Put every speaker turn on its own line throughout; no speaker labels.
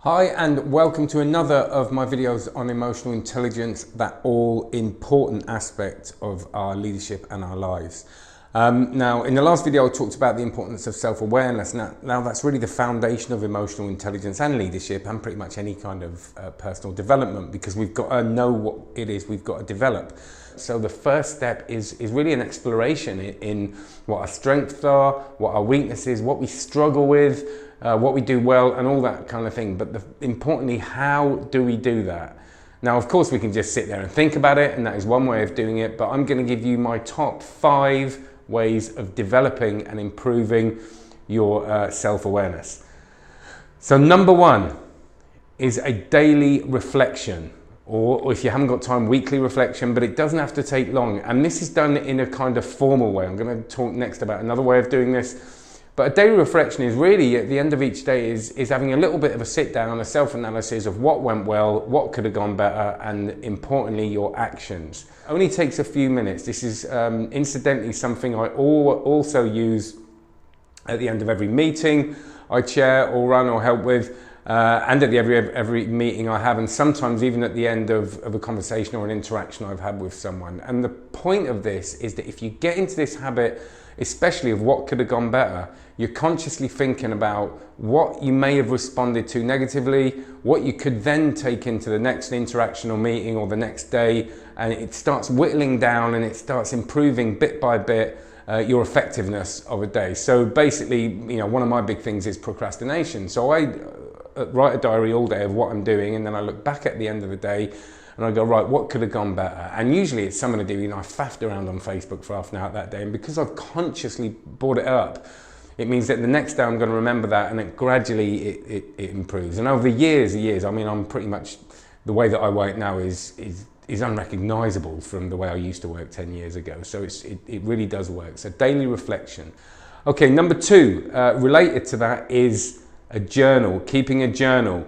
Hi and welcome to another of my videos on emotional intelligence, that all important aspect of our leadership and our lives. Now in the last video I talked about the importance of self-awareness. Now that's really the foundation of emotional intelligence and leadership and pretty much any kind of personal development, because we've got to know what it is we've got to develop. So the first step is really an exploration in what our strengths are, what our weaknesses, what we struggle with, what we do well and all that kind of thing. But importantly, how do we do that? Now, of course, we can just sit there and think about it, and that is one way of doing it, but I'm going to give you my top 5 ways of developing and improving your self-awareness. So number 1 is a daily reflection, or if you haven't got time, weekly reflection, but it doesn't have to take long. And this is done in a kind of formal way. I'm going to talk next about another way of doing this. But a daily reflection is really, at the end of each day, is having a little bit of a sit down, a self-analysis of what went well, what could have gone better, and importantly, your actions. It only takes a few minutes. This is incidentally something I also use at the end of every meeting I chair or run or help with, and at every meeting I have, and sometimes even at the end of a conversation or an interaction I've had with someone. And the point of this is that if you get into this habit, especially of what could have gone better, you're consciously thinking about what you may have responded to negatively, what you could then take into the next interaction or meeting or the next day, and it starts whittling down and it starts improving bit by bit your effectiveness of a day. So basically, one of my big things is procrastination. So I write a diary all day of what I'm doing, and then I look back at the end of the day and I go, right, what could have gone better? And usually it's something to do, I faffed around on Facebook for half an hour that day, and because I've consciously brought it up, it means that the next day I'm going to remember that, and then gradually it improves. And over years, I'm pretty much, the way that I work now is unrecognizable from the way I used to work 10 years ago. So it really does work. So daily reflection. Okay, number 2, related to that is a journal, keeping a journal.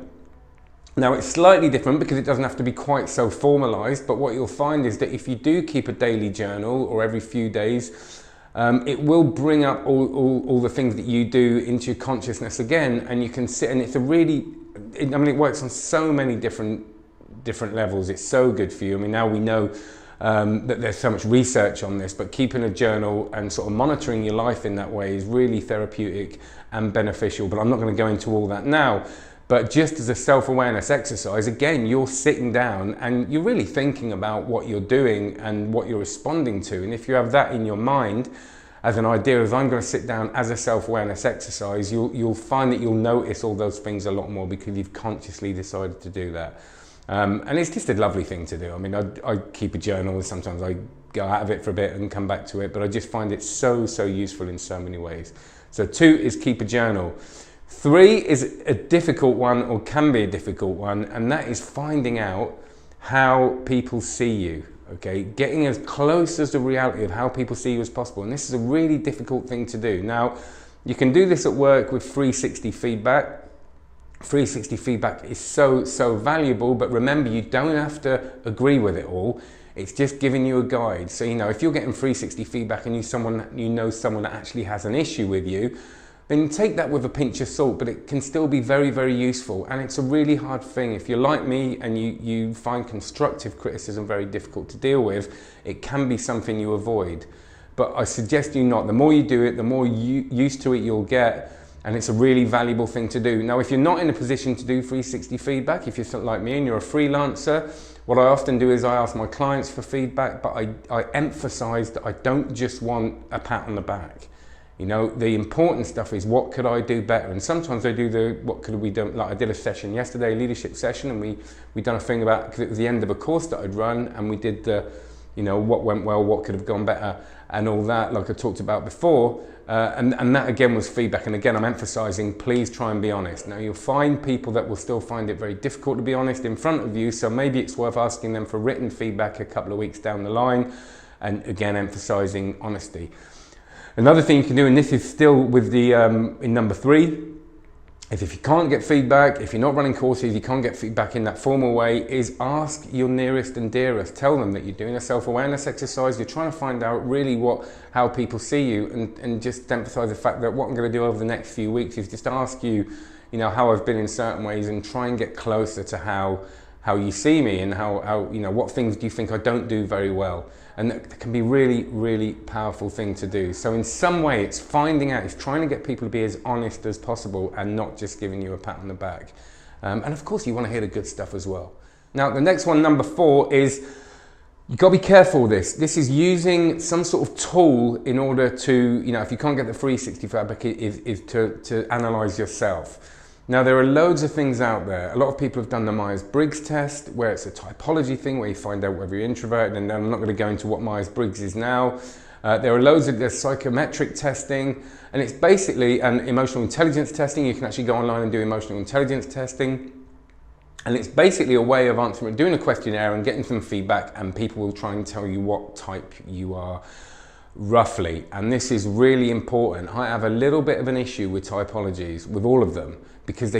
Now it's slightly different because it doesn't have to be quite so formalized, but what you'll find is that if you do keep a daily journal or every few days, it will bring up all the things that you do into your consciousness again, and you can sit, and it's it works on so many different levels. It's so good for you. Now we know that there's so much research on this, but keeping a journal and sort of monitoring your life in that way is really therapeutic and beneficial, but I'm not going to go into all that now. But just as a self-awareness exercise, again, you're sitting down and you're really thinking about what you're doing and what you're responding to. And if you have that in your mind as an idea of, I'm going to sit down as a self-awareness exercise, you'll find that you'll notice all those things a lot more because you've consciously decided to do that. And it's just a lovely thing to do. I keep a journal, and sometimes I go out of it for a bit and come back to it, but I just find it so useful in so many ways. So 2 is keep a journal. 3 is a difficult one, or can be a difficult one, and that is finding out how people see you, okay? Getting as close as the reality of how people see you as possible, and this is a really difficult thing to do. Now, you can do this at work with 360 feedback. 360 feedback is so valuable, but remember, you don't have to agree with it all. It's just giving you a guide. So, if you're getting 360 feedback and you know someone that actually has an issue with you, then take that with a pinch of salt, but it can still be very useful. And it's a really hard thing. If you're like me and you find constructive criticism very difficult to deal with, it can be something you avoid. But I suggest you not. The more you do it, the more used to it you'll get, and it's a really valuable thing to do. Now, if you're not in a position to do 360 feedback, if you're like me and you're a freelancer, what I often do is I ask my clients for feedback, but I emphasize that I don't just want a pat on the back. The important stuff is, what could I do better? And sometimes I do what could we do, like I did a session yesterday, a leadership session, and we done a thing about, because it was the end of a course that I'd run, and we did what went well, what could have gone better, and all that, like I talked about before. And that again was feedback. And again, I'm emphasizing, please try and be honest. Now, you'll find people that will still find it very difficult to be honest in front of you, so maybe it's worth asking them for written feedback a couple of weeks down the line, and again, emphasizing honesty. Another thing you can do, and this is still with the in number 3, is if you can't get feedback, if you're not running courses, you can't get feedback in that formal way, is ask your nearest and dearest. Tell them that you're doing a self-awareness exercise, you're trying to find out really how people see you, and just emphasize the fact that what I'm going to do over the next few weeks is just ask you, you know, how I've been in certain ways and try and get closer to how you see me and how you know, what things do you think I don't do very well. And that can be really, really powerful thing to do. So in some way it's finding out, it's trying to get people to be as honest as possible and not just giving you a pat on the back. And of course you want to hear the good stuff as well. Now the next one, number 4, is you've got to be careful with this. This is using some sort of tool in order to, you know, if you can't get the 365 back, is to analyze yourself. Now there are loads of things out there. A lot of people have done the Myers-Briggs test, where it's a typology thing where you find out whether you're introverted, and I'm not going to go into what Myers-Briggs is now. There are loads of there's psychometric testing, and it's basically an emotional intelligence testing. You can actually go online and do emotional intelligence testing. And it's basically a way of answering, doing a questionnaire and getting some feedback, and people will try and tell you what type you are roughly. And this is really important. I have a little bit of an issue with typologies, with all of them, because a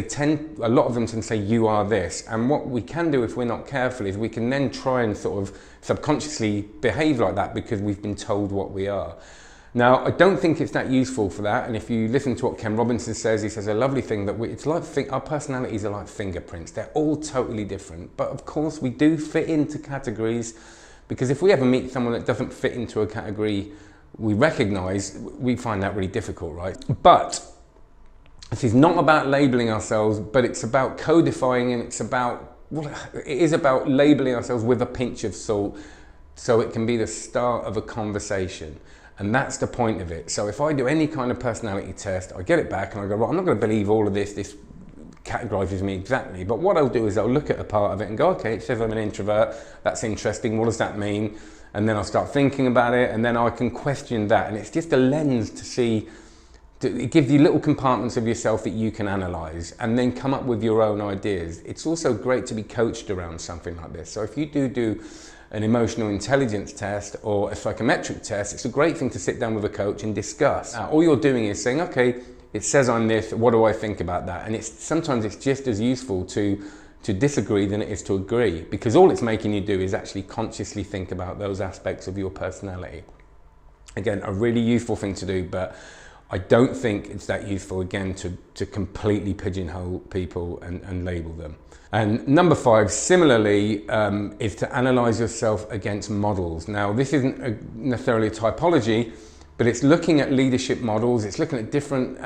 lot of them tend to say you are this. And what we can do if we're not careful is we can then try and sort of subconsciously behave like that because we've been told what we are. Now, I don't think it's that useful for that, and if you listen to what Ken Robinson says, he says a lovely thing that it's like our personalities are like fingerprints. They're all totally different, but of course we do fit into categories, because if we ever meet someone that doesn't fit into a category we recognize, we find that really difficult, right? But this is not about labeling ourselves, but it's about codifying, and it's about, well, it is about labeling ourselves with a pinch of salt so it can be the start of a conversation. And that's the point of it. So if I do any kind of personality test, I get it back and I go, right, I'm not going to believe all of this categorizes me exactly. But what I'll do is I'll look at a part of it and go, okay, it says I'm an introvert. That's interesting. What does that mean? And then I'll start thinking about it, and then I can question that. And it's just a lens to see, it gives you little compartments of yourself that you can analyze and then come up with your own ideas. It's also great to be coached around something like this. So if you do an emotional intelligence test or a psychometric test, it's a great thing to sit down with a coach and discuss. All you're doing is saying, okay, it says I'm this, what do I think about that? And sometimes it's just as useful to disagree than it is to agree, because all it's making you do is actually consciously think about those aspects of your personality. Again, a really useful thing to do, but I don't think it's that useful, again, to completely pigeonhole people and label them. And number 5, similarly, is to analyze yourself against models. Now, this isn't necessarily a typology, but it's looking at leadership models. It's looking at different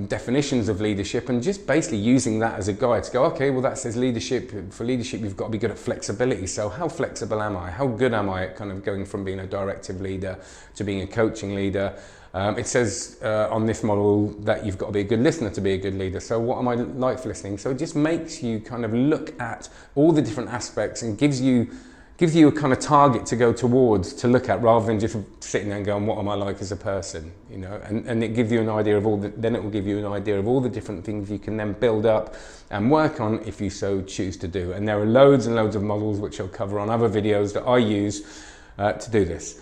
definitions of leadership and just basically using that as a guide to go, okay, well, that says leadership. For leadership, you've got to be good at flexibility. So how flexible am I? How good am I at kind of going from being a directive leader to being a coaching leader? It says on this model that you've got to be a good listener to be a good leader. So what am I like for listening? So it just makes you kind of look at all the different aspects and gives you a kind of target to go towards, to look at, rather than just sitting there and going, what am I like as a person? You know, and it gives you an idea of then it will give you an idea of all the different things you can then build up and work on if you so choose to do. And there are loads and loads of models which I'll cover on other videos that I use to do this.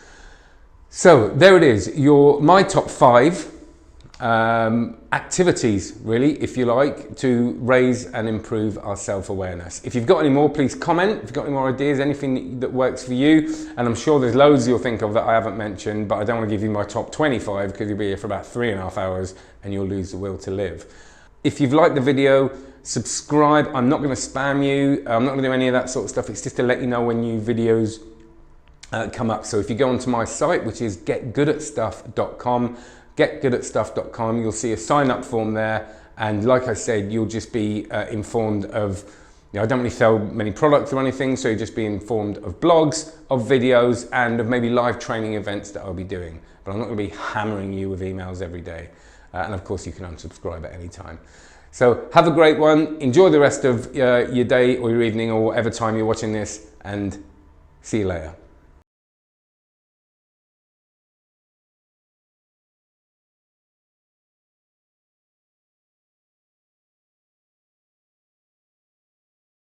So there it is, my top 5 activities, really, if you like, to raise and improve our self-awareness. If you've got any more, please comment. If you've got any more ideas, anything that works for you, and I'm sure there's loads you'll think of that I haven't mentioned, but I don't want to give you my top 25 because you'll be here for about 3.5 hours and you'll lose the will to live. If you've liked the video, subscribe. I'm not going to spam you. I'm not going to do any of that sort of stuff. It's just to let you know when new videos come up. So if you go onto my site, which is getgoodatstuff.com, getgoodatstuff.com, you'll see a sign up form there, and like I said, you'll just be informed of, you know, I don't really sell many products or anything, so you'll just be informed of blogs, of videos, and of maybe live training events that I'll be doing. But I'm not going to be hammering you with emails every day, and of course you can unsubscribe at any time. So have a great one, enjoy the rest of your day or your evening or whatever time you're watching this, and see you later.